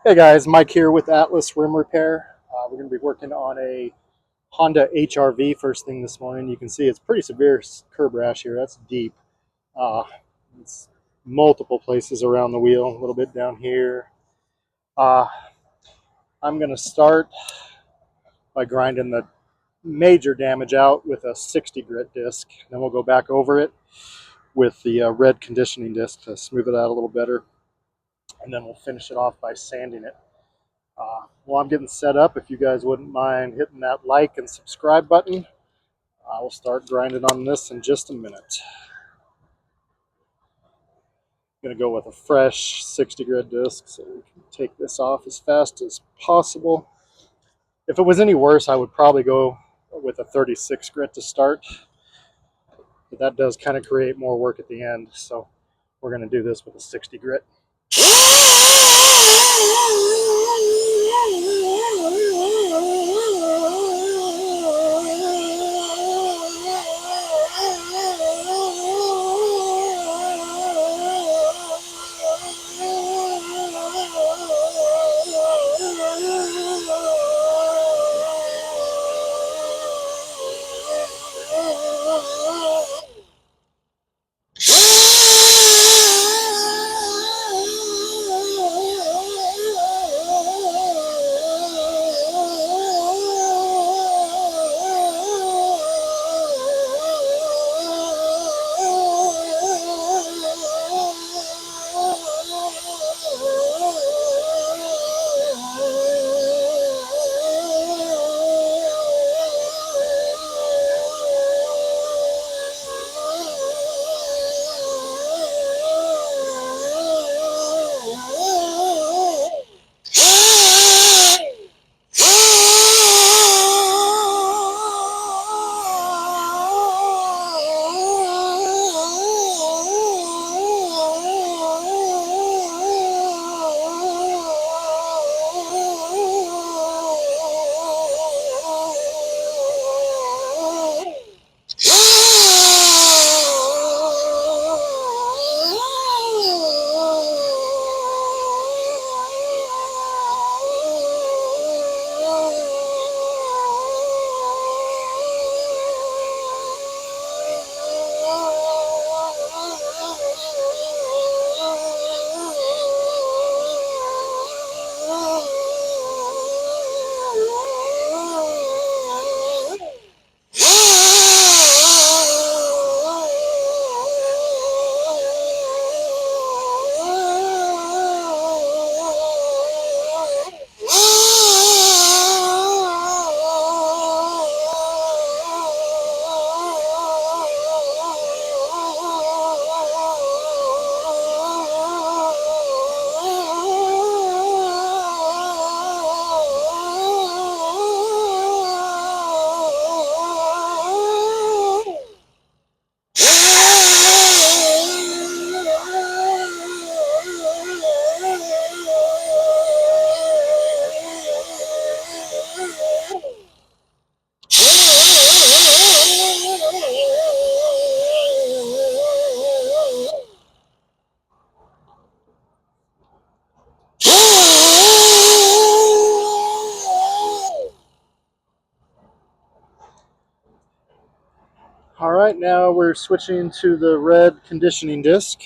Hey guys, Mike here with Atlas Rim Repair. We're going to be working on a Honda HRV first thing this morning. You can see it's pretty severe curb rash here. That's deep. Uh, it's multiple places around the wheel, a little bit down here. I'm going to start by grinding the major damage out with a 60 grit disc. Then we'll go back over it with the red conditioning disc to smooth it out a little better. And then we'll finish it off by sanding it. While I'm getting set up, if you guys wouldn't mind hitting that like and subscribe button, I will start grinding on this in just a minute. I'm going to go with a fresh 60 grit disc so we can take this off as fast as possible. If it was any worse, I would probably go with a 36 grit to start, but that does kind of create more work at the end, so we're going to do this with a 60 grit. All right, now we're switching to the red conditioning disc.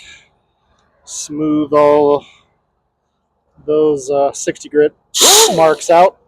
Smooth all those 60 grit marks out.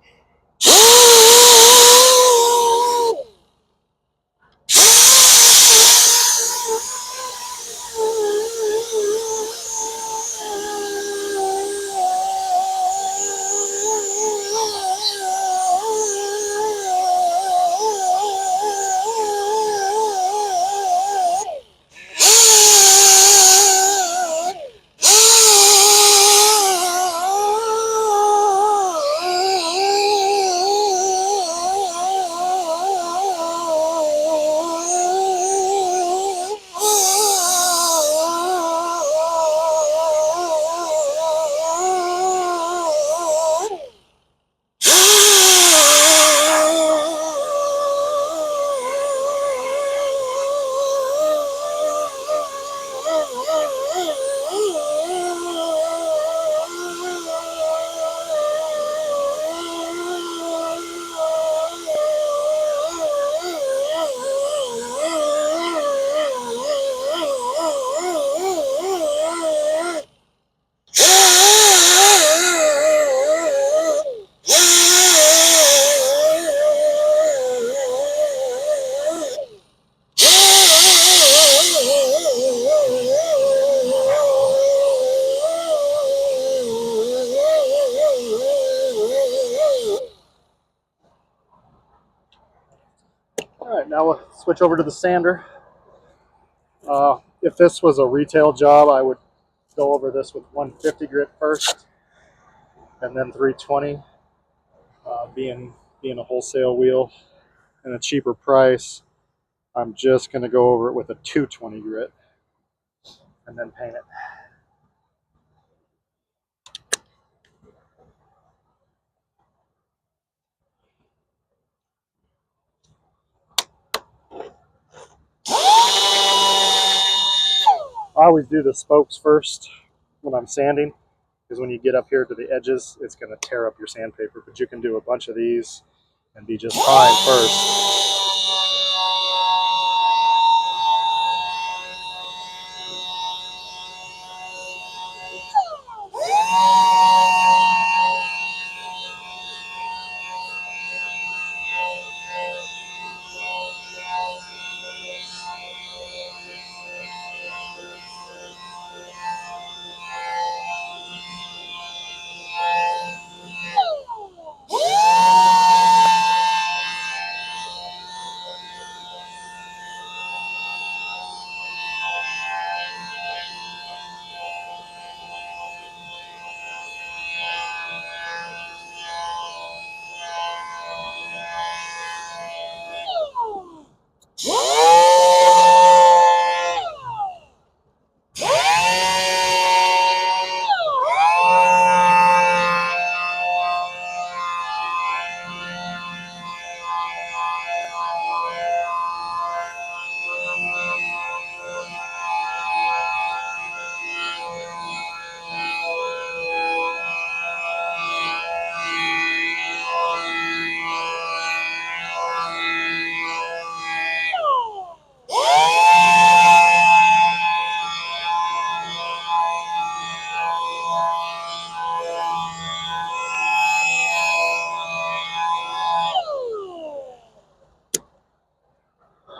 now we'll switch over to the sander. If this was a retail job, I would go over this with 150 grit first, and then 320. Being a wholesale wheel and a cheaper price, I'm just going to go over it with a 220 grit and then paint it. I always do the spokes first when I'm sanding, because when you get up here to the edges, it's going to tear up your sandpaper. But you can do a bunch of these and be just fine first.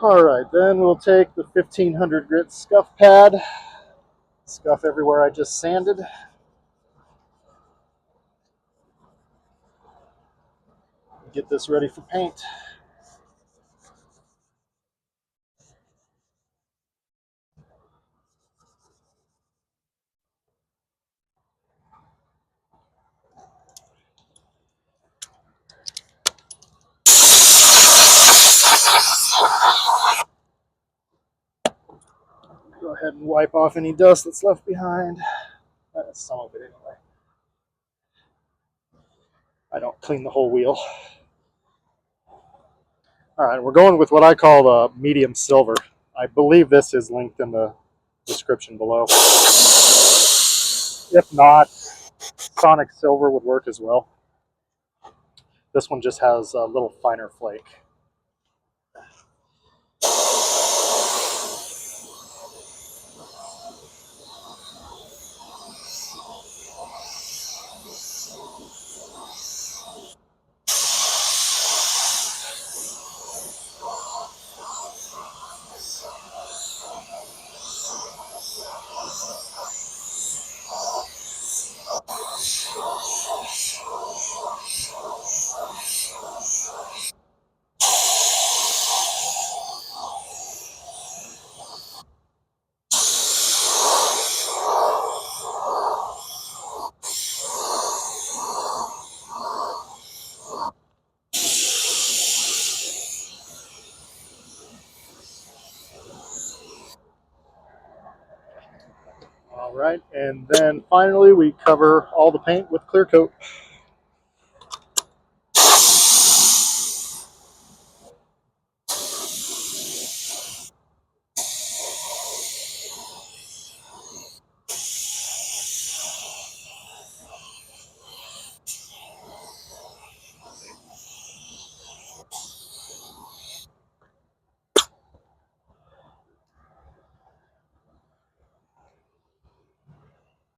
All right, then we'll take the 1500 grit scuff pad, scuff everywhere I just sanded. Get this ready for paint. Go ahead and wipe off any dust that's left behind. That's some of it anyway. I don't clean the whole wheel. All right, we're going with what I call the medium silver. I believe this is linked in the description below. If not, Sonic Silver would work as well. This one just has a little finer flake. All right, and then finally we cover all the paint with clear coat.